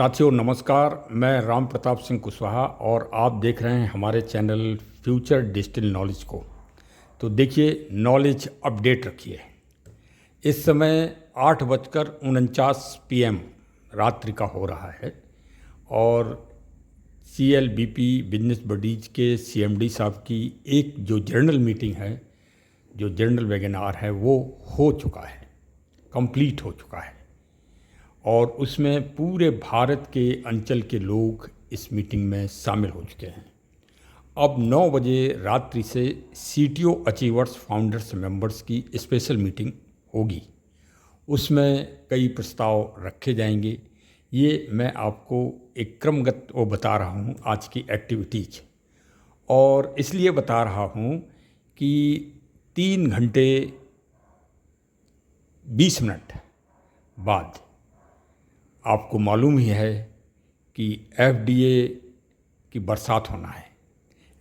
साथियों नमस्कार। मैं राम प्रताप सिंह कुशवाहा और आप देख रहे हैं हमारे चैनल फ्यूचर डिजिटल नॉलेज को। तो देखिए, नॉलेज अपडेट रखिए। इस समय 8:49 PM रात्रि का हो रहा है और CLBP बिजनेस बडीज के CMD साहब की एक जो जर्नल मीटिंग है, जो जर्नल वेबिनार है, वो हो चुका है, कंप्लीट हो चुका है और उसमें पूरे भारत के अंचल के लोग इस मीटिंग में शामिल हो चुके हैं। अब 9 बजे रात्रि से CTO अचीवर्स फाउंडर्स मेंबर्स की स्पेशल मीटिंग होगी। उसमें कई प्रस्ताव रखे जाएंगे। ये मैं आपको एक क्रमगत वो बता रहा हूँ आज की एक्टिविटीज, और इसलिए बता रहा हूँ कि 3 घंटे 20 मिनट बाद आपको मालूम ही है कि FDA की बरसात होना है।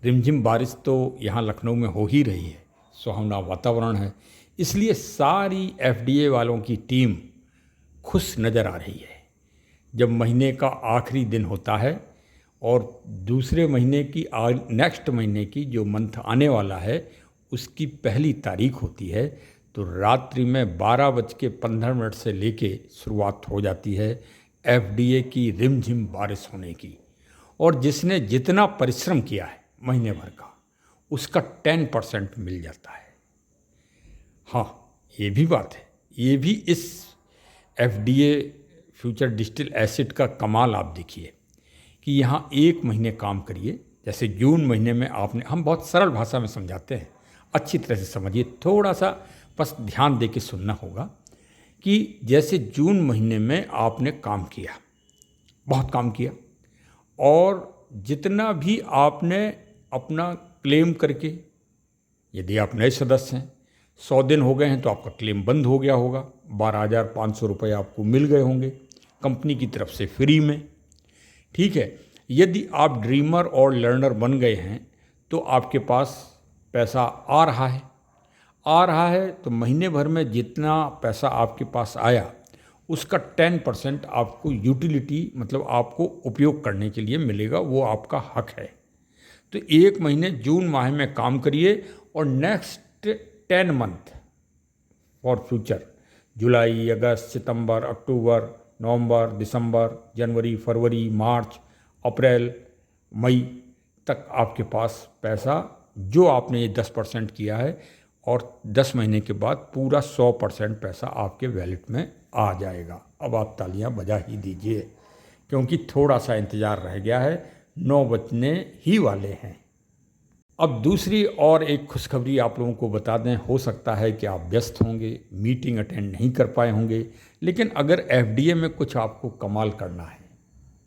रिमझिम बारिश तो यहाँ लखनऊ में हो ही रही है, सुहावना वातावरण है, इसलिए सारी FDA वालों की टीम खुश नज़र आ रही है। जब महीने का आखिरी दिन होता है और दूसरे महीने की नेक्स्ट महीने की जो मंथ आने वाला है उसकी पहली तारीख होती है, तो रात्रि में 12:15 से लेके शुरुआत हो जाती है FDA की रिमझिम बारिश होने की। और जिसने जितना परिश्रम किया है महीने भर का, उसका 10% मिल जाता है। हाँ, ये भी बात है, ये भी इस FDA फ्यूचर डिजिटल एसेट का कमाल आप देखिए कि यहाँ 1 महीने काम करिए। जैसे जून महीने में आपने, हम बहुत सरल भाषा में समझाते हैं, अच्छी तरह से समझिए, थोड़ा सा बस ध्यान दे के सुनना होगा कि जैसे जून महीने में आपने काम किया, बहुत काम किया, और जितना भी आपने अपना क्लेम करके, यदि आप नए सदस्य हैं, 100 दिन हो गए हैं तो आपका क्लेम बंद हो गया होगा, 12,500 रुपये आपको मिल गए होंगे कंपनी की तरफ से फ्री में। ठीक है, यदि आप ड्रीमर और लर्नर बन गए हैं तो आपके पास पैसा आ रहा है तो महीने भर में जितना पैसा आपके पास आया उसका 10% आपको यूटिलिटी, मतलब आपको उपयोग करने के लिए मिलेगा, वो आपका हक है। तो 1 महीने जून माह में काम करिए और नेक्स्ट 10 मंथ फॉर फ्यूचर, जुलाई, अगस्त, सितंबर, अक्टूबर, नवंबर, दिसंबर, जनवरी, फरवरी, मार्च, अप्रैल, मई तक आपके पास पैसा, जो आपने ये 10% किया है, और 10 महीने के बाद पूरा 100% पैसा आपके वैलेट में आ जाएगा। अब आप तालियां बजा ही दीजिए, क्योंकि थोड़ा सा इंतज़ार रह गया है, 9 बजने ही वाले हैं। अब दूसरी और एक खुशखबरी आप लोगों को बता दें। हो सकता है कि आप व्यस्त होंगे, मीटिंग अटेंड नहीं कर पाए होंगे, लेकिन अगर FDA में कुछ आपको कमाल करना है,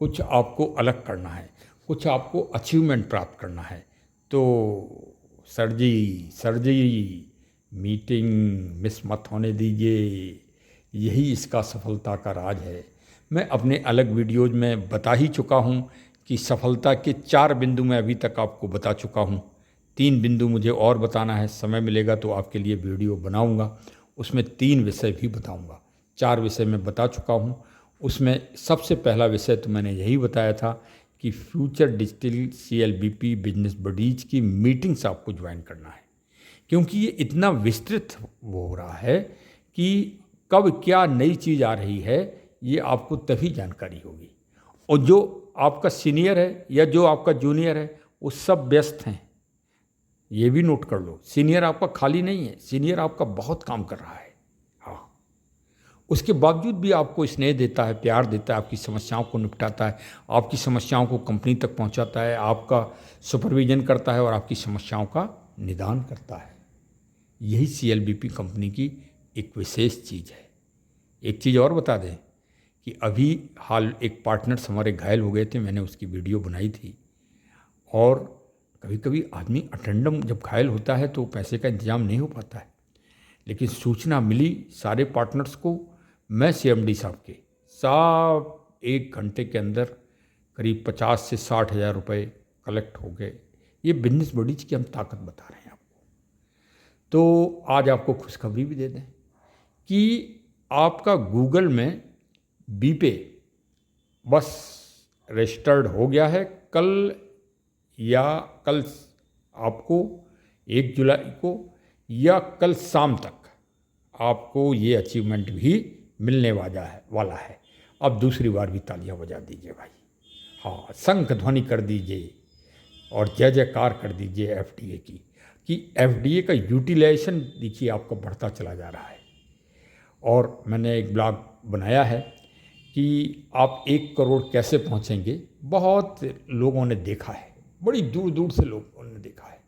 कुछ आपको अलग करना है, कुछ आपको अचीवमेंट प्राप्त करना है, तो सर जी मीटिंग मिस मत होने दीजिए। यही इसका सफलता का राज है। मैं अपने अलग वीडियोज में बता ही चुका हूँ कि सफलता के 4 बिंदु मैं अभी तक आपको बता चुका हूँ। 3 बिंदु मुझे और बताना है, समय मिलेगा तो आपके लिए वीडियो बनाऊँगा, उसमें 3 विषय भी बताऊँगा। 4 विषय मैं बता चुका हूँ। उसमें सबसे पहला विषय तो मैंने यही बताया था कि future digital CLBP business buddies की मीटिंग्स आपको ज्वाइन करना है, क्योंकि ये इतना विस्तृत हो रहा है कि कब क्या नई चीज़ आ रही है ये आपको तभी जानकारी होगी। और जो आपका सीनियर है या जो आपका जूनियर है वो सब व्यस्त हैं, ये भी नोट कर लो। सीनियर आपका खाली नहीं है, सीनियर आपका बहुत काम कर रहा है। हाँ, उसके बावजूद भी आपको स्नेह देता है, प्यार देता है, आपकी समस्याओं को निपटाता है, आपकी समस्याओं को कंपनी तक पहुंचाता है, आपका सुपरविजन करता है और आपकी समस्याओं का निदान करता है। यही CLBP कंपनी की एक विशेष चीज़ है। एक चीज़ और बता दें कि अभी हाल एक पार्टनर्स हमारे घायल हो गए थे, मैंने उसकी वीडियो बनाई थी। और कभी कभी आदमी अटेंडम जब घायल होता है तो पैसे का इंतजाम नहीं हो पाता है, लेकिन सूचना मिली सारे पार्टनर्स को। मैं CMD साहब के सब 1 घंटे के अंदर करीब 50 से 60 हज़ार रुपये कलेक्ट हो गए। ये बिजनेस बडीज की हम ताकत बता रहे हैं आपको। तो आज आपको खुशखबरी भी दे दें कि आपका गूगल में बीपे बस रजिस्टर्ड हो गया है। कल या कल आपको 1 जुलाई को या कल शाम तक आपको ये अचीवमेंट भी मिलने वाला है। अब दूसरी बार भी तालियां बजा दीजिए भाई, हाँ, शंख ध्वनि कर दीजिए और जय जयकार कर दीजिए एफडीए की, कि एफडीए का यूटिलाइजेशन देखिए आपका बढ़ता चला जा रहा है। और मैंने एक ब्लॉग बनाया है कि आप 1 करोड़ कैसे पहुंचेंगे। बहुत लोगों ने देखा है, बड़ी दूर दूर से लोगों ने देखा है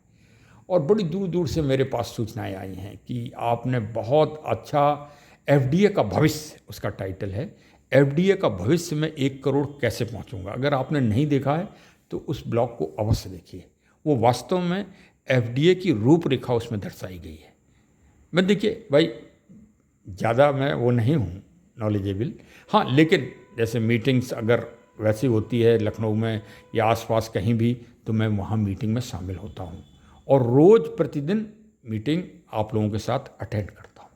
और बड़ी दूर दूर से मेरे पास सूचनाएं आई हैं कि आपने बहुत अच्छा एफडीए का भविष्य, उसका टाइटल है एफडीए का भविष्य में 1 करोड़ कैसे पहुंचूंगा। अगर आपने नहीं देखा है तो उस ब्लॉग को अवश्य देखिए। वो वास्तव में एफडीए की रूपरेखा उसमें दर्शाई गई है। मैं देखिए भाई, ज़्यादा मैं वो नहीं हूँ नॉलेजेबल, हाँ, लेकिन जैसे मीटिंग्स अगर वैसी होती है लखनऊ में या आसपास कहीं भी, तो मैं वहाँ मीटिंग में शामिल होता हूँ और रोज़ प्रतिदिन मीटिंग आप लोगों के साथ अटेंड करता हूँ।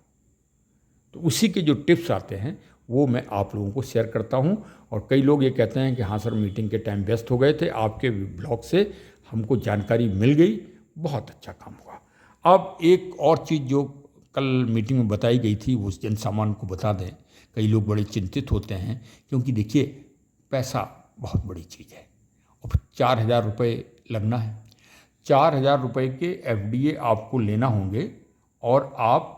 तो उसी के जो टिप्स आते हैं वो मैं आप लोगों को शेयर करता हूँ। और कई लोग ये कहते हैं कि हाँ सर, मीटिंग के टाइम व्यस्त हो गए थे, आपके ब्लॉग से हमको जानकारी मिल गई, बहुत अच्छा काम हुआ। अब एक और चीज़ जो कल मीटिंग में बताई गई थी वो जन सामान्य को बता दें। कई लोग बड़े चिंतित होते हैं क्योंकि देखिए पैसा बहुत बड़ी चीज़ है और 4,000 रुपये लगना है। 4,000 रुपये के एफडीए आपको लेना होंगे और आप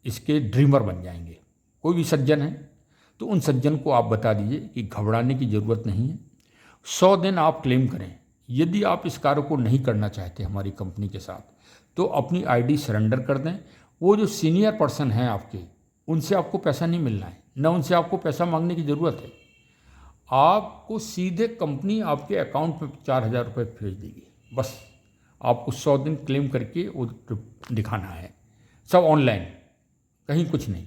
इसके ड्रीमर बन जाएंगे। कोई भी सज्जन है तो उन सज्जन को आप बता दीजिए कि घबराने की ज़रूरत नहीं है। 100 दिन आप क्लेम करें। यदि आप इस कार्य को नहीं करना चाहते हमारी कंपनी के साथ तो अपनी आईडी सरेंडर कर दें। वो जो सीनियर पर्सन हैं आपके, उनसे आपको पैसा नहीं मिलना है, न उनसे आपको पैसा मांगने की ज़रूरत है। आपको सीधे कंपनी आपके अकाउंट में 4,000 रुपये भेज देगी। बस आपको 100 दिन क्लेम करके वो दिखाना है। सब ऑनलाइन, कहीं कुछ नहीं,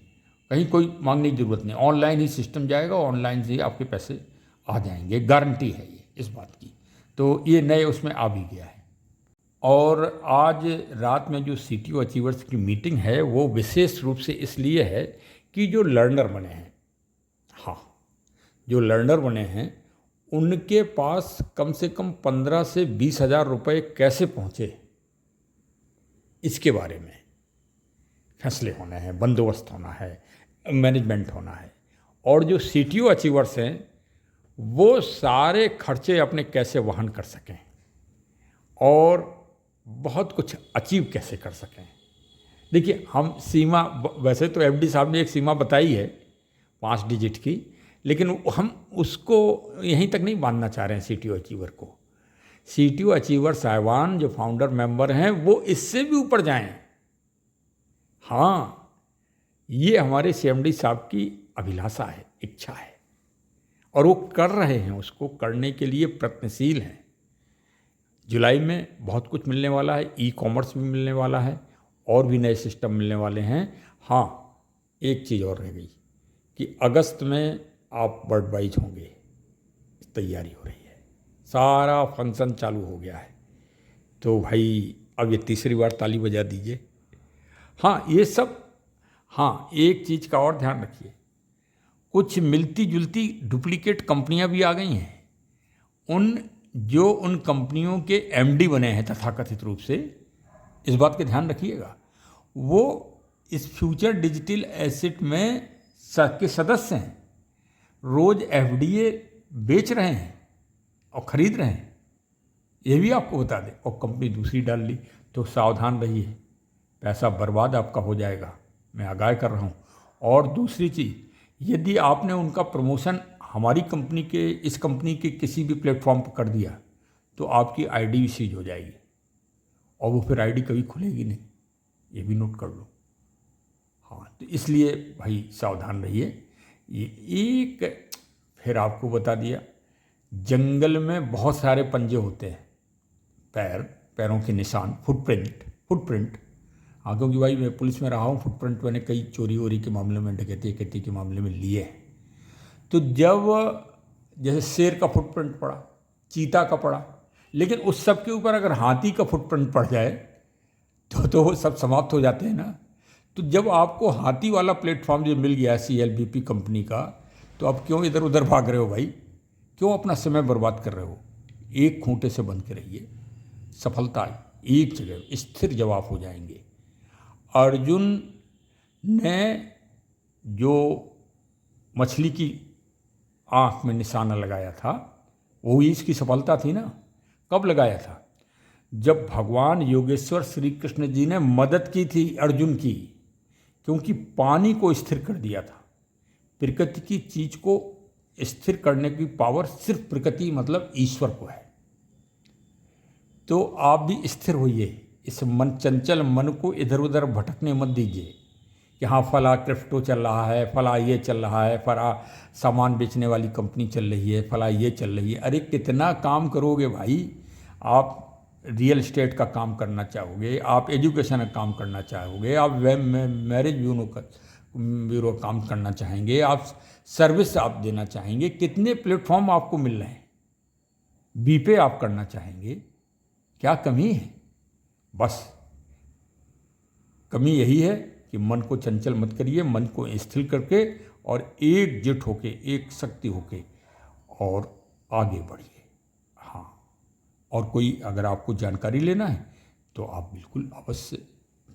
कहीं कोई मांगने की ज़रूरत नहीं। ऑनलाइन ही सिस्टम जाएगा, ऑनलाइन से ही आपके पैसे आ जाएंगे, गारंटी है ये इस बात की। तो ये नए उसमें आ भी गया है। और आज रात में जो सीटीओ अचीवर्स की मीटिंग है वो विशेष रूप से इसलिए है कि जो लर्नर बने हैं, हाँ, जो लर्नर बने हैं उनके पास कम से कम 15 से 20,000 रुपये कैसे पहुँचे, इसके बारे में फैसले होने हैं, बंदोबस्त होना है, मैनेजमेंट होना है। और जो सीटीओ अचीवर्स हैं वो सारे खर्चे अपने कैसे वहन कर सकें और बहुत कुछ अचीव कैसे कर सकें। देखिए हम सीमा, वैसे तो एफडी साहब ने एक सीमा बताई है 5 डिजिट की, लेकिन हम उसको यहीं तक नहीं बांधना चाह रहे हैं सीटीओ अचीवर को। सीटीओ अचीवर साहिबान जो फाउंडर मेंबर हैं वो इससे भी ऊपर जाएं। हाँ, ये हमारे सीएमडी साहब की अभिलाषा है, इच्छा है और वो कर रहे हैं, उसको करने के लिए प्रयत्नशील हैं। जुलाई में बहुत कुछ मिलने वाला है, ई कॉमर्स भी मिलने वाला है और भी नए सिस्टम मिलने वाले हैं। हाँ, एक चीज़ और रह गई कि अगस्त में आप वर्ल्ड वाइज होंगे, तैयारी हो रही है, सारा फंक्शन चालू हो गया है। तो भाई अब ये तीसरी बार ताली बजा दीजिए। हाँ, ये सब, हाँ, एक चीज़ का और ध्यान रखिए, कुछ मिलती जुलती डुप्लीकेट कंपनियां भी आ गई हैं। उन कंपनियों के एमडी बने हैं तथाकथित रूप से, इस बात का ध्यान रखिएगा, वो इस फ्यूचर डिजिटल एसेट में के सदस्य हैं, रोज एफडीए बेच रहे हैं और ख़रीद रहे हैं, ये भी आपको बता दें, और कंपनी दूसरी डाल ली। तो सावधान रहिए, पैसा बर्बाद आपका हो जाएगा, मैं आगाह कर रहा हूँ। और दूसरी चीज़, यदि आपने उनका प्रमोशन हमारी कंपनी के, इस कंपनी के किसी भी प्लेटफॉर्म पर कर दिया तो आपकी आईडी भी सीज हो जाएगी और वो फिर आईडी कभी खुलेगी नहीं, ये भी नोट कर लो। हाँ, तो इसलिए भाई सावधान रहिए। ये एक फिर आपको बता दिया, जंगल में बहुत सारे पंजे होते हैं, पैरों के निशान, फुटप्रिंट। हाँ, क्योंकि भाई मैं पुलिस में रहा हूँ, फुटप्रिंट मैंने कई चोरी वोरी के मामले में, डकैती के मामले में लिए हैं। तो जब जैसे शेर का फुटप्रिंट पड़ा, चीता का पड़ा, लेकिन उस सब के ऊपर अगर हाथी का फुटप्रिंट पड़ जाए तो वो सब समाप्त हो जाते हैं ना। तो जब आपको हाथी वाला प्लेटफॉर्म जो मिल गया CLBP कंपनी का, तो अब क्यों इधर उधर भाग रहे हो भाई? क्यों अपना समय बर्बाद कर रहे हो? एक खूंटे से बन के रहिए। सफलता एक जगह स्थिर जवाब हो जाएंगे। अर्जुन ने जो मछली की आँख में निशाना लगाया था, वही इसकी सफलता थी ना। कब लगाया था? जब भगवान योगेश्वर श्री कृष्ण जी ने मदद की थी अर्जुन की, क्योंकि पानी को स्थिर कर दिया था। प्रकृति की चीज को स्थिर करने की पावर सिर्फ प्रकृति मतलब ईश्वर को है। तो आप भी स्थिर होइए। इस मन चंचल मन को इधर उधर भटकने मत दीजिए कि हाँ फला क्रिप्टो चल रहा है, फला ये चल रहा है, फला सामान बेचने वाली कंपनी चल रही है, फला ये चल रही है। अरे कितना काम करोगे भाई? आप रियल एस्टेट का काम करना चाहोगे, आप एजुकेशन का काम करना चाहोगे, आप मैरिज ब्यूरो काम करना चाहेंगे, आप सर्विस आप देना चाहेंगे। कितने प्लेटफॉर्म आपको मिल रहे हैं। बीपे आप करना चाहेंगे, क्या कमी है? बस कमी यही है कि मन को चंचल मत करिए, मन को स्थिर करके और एकजुट होके, एक शक्ति होके और आगे बढ़िए। हाँ, और कोई अगर आपको जानकारी लेना है तो आप बिल्कुल अवश्य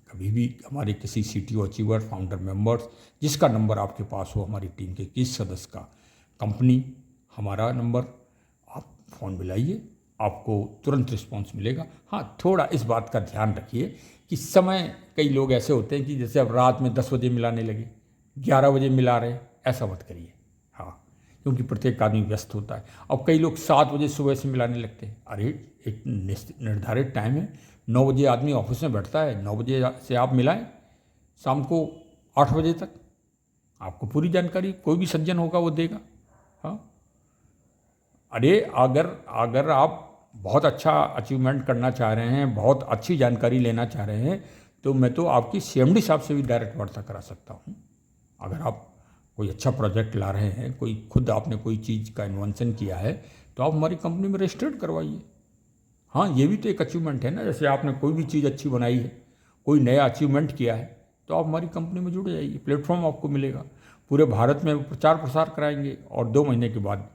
कभी भी हमारे किसी CTO अचीवर, फाउंडर मेंबर्स, जिसका नंबर आपके पास हो, हमारी टीम के किस सदस्य का, कंपनी, हमारा नंबर, आप फ़ोन मिलाइए, आपको तुरंत रिस्पॉन्स मिलेगा। हाँ, थोड़ा इस बात का ध्यान रखिए कि समय, कई लोग ऐसे होते हैं कि जैसे अब रात में 10 बजे मिलाने लगे, 11 बजे मिला रहे, ऐसा मत करिए। हाँ, क्योंकि प्रत्येक आदमी व्यस्त होता है। अब कई लोग 7 बजे सुबह से मिलाने लगते हैं। अरे एक निर्धारित टाइम है, 9 बजे आदमी ऑफिस में बैठता है, 9 बजे से आप मिलाएं शाम को 8 बजे तक। आपको पूरी जानकारी कोई भी सज्जन होगा वो देगा। हाँ, अरे अगर आप बहुत अच्छा अचीवमेंट करना चाह रहे हैं, बहुत अच्छी जानकारी लेना चाह रहे हैं, तो मैं तो आपकी CMD साहब से भी डायरेक्ट वार्ता करा सकता हूँ। अगर आप कोई अच्छा प्रोजेक्ट ला रहे हैं, कोई खुद आपने कोई चीज़ का इन्वेंशन किया है, तो आप हमारी कंपनी में रजिस्टर्ड करवाइए। हाँ, ये भी तो एक अचीवमेंट है ना। जैसे आपने कोई भी चीज़ अच्छी बनाई है, कोई नया अचीवमेंट किया है, तो आप हमारी कंपनी में जुड़ जाइए। प्लेटफॉर्म आपको मिलेगा, पूरे भारत में प्रचार प्रसार कराएंगे, और 2 महीने के बाद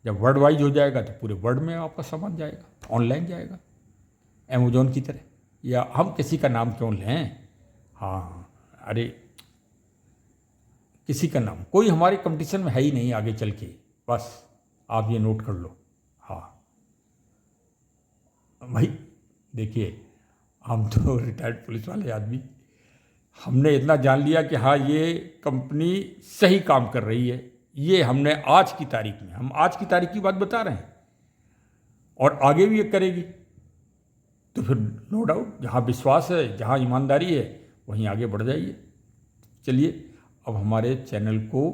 जब वर्ल्ड वाइड हो जाएगा तो पूरे वर्ल्ड में आपका सामान जाएगा, ऑनलाइन जाएगा, अमेजोन की तरह। या हम किसी का नाम क्यों लें? हाँ, अरे किसी का नाम, कोई हमारे कंपटीशन में है ही नहीं आगे चल के, बस आप ये नोट कर लो। हाँ भाई, देखिए हम तो रिटायर्ड पुलिस वाले आदमी, हमने इतना जान लिया कि हाँ ये कंपनी सही काम कर रही है। ये हमने आज की तारीख में, हम आज की तारीख की बात बता रहे हैं, और आगे भी ये करेगी। तो फिर नो डाउट, जहाँ विश्वास है, जहाँ ईमानदारी है, वहीं आगे बढ़ जाइए। चलिए, अब हमारे चैनल को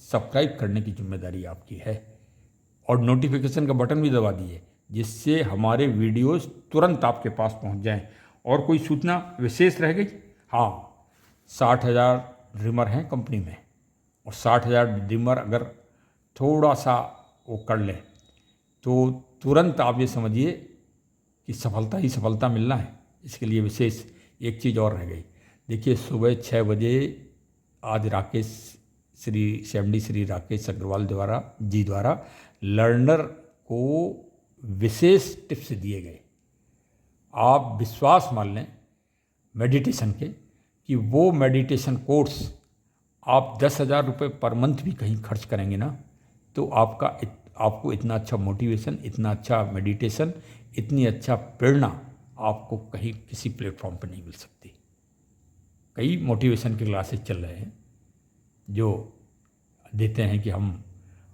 सब्सक्राइब करने की जिम्मेदारी आपकी है, और नोटिफिकेशन का बटन भी दबा दीजिए, जिससे हमारे वीडियोस तुरंत आपके पास पहुंच जाएं। और कोई सूचना विशेष रह गई? हाँ, 60,000 ड्रीमर हैं कंपनी में, और 60,000 ड्रीमर अगर थोड़ा सा वो कर लें तो तुरंत आप ये समझिए कि सफलता ही सफलता मिलना है। इसके लिए विशेष एक चीज़ और रह गई। देखिए, सुबह 6 बजे आज CMD श्री राकेश अग्रवाल द्वारा लर्नर को विशेष टिप्स दिए गए। आप विश्वास मान लें मेडिटेशन के, कि वो मेडिटेशन कोर्स आप 10,000 रुपये पर मंथ भी कहीं खर्च करेंगे ना, तो आपको इतना अच्छा मोटिवेशन, इतना अच्छा मेडिटेशन, इतनी अच्छा प्रेरणा आपको कहीं किसी प्लेटफॉर्म पर नहीं मिल सकती। कई मोटिवेशन के क्लासेस चल रहे हैं जो देते हैं कि हम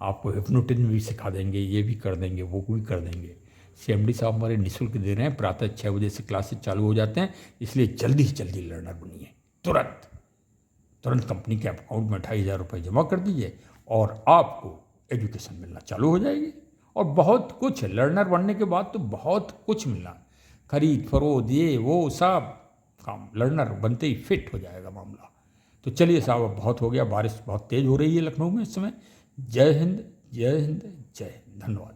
आपको हिप्नोटिज्म भी सिखा देंगे, ये भी कर देंगे, वो भी कर देंगे। CMD साहब हमारे निःशुल्क दे रहे हैं। प्रातः 6 बजे से क्लासेस चालू हो जाते हैं, इसलिए जल्दी से जल्दी लर्नर बनिए। तुरंत कंपनी के अकाउंट में 28,000 रुपये जमा कर दीजिए और आपको एजुकेशन मिलना चालू हो जाएगी। और बहुत कुछ लर्नर बनने के बाद तो बहुत कुछ मिलना, खरीद फरोख्त, ये वो सब काम लर्नर बनते ही फिट हो जाएगा मामला। तो चलिए साहब, अब बहुत हो गया। बारिश बहुत तेज़ हो रही है लखनऊ में इस समय। जय हिंद, जय हिंद, जय हिंद। धन्यवाद।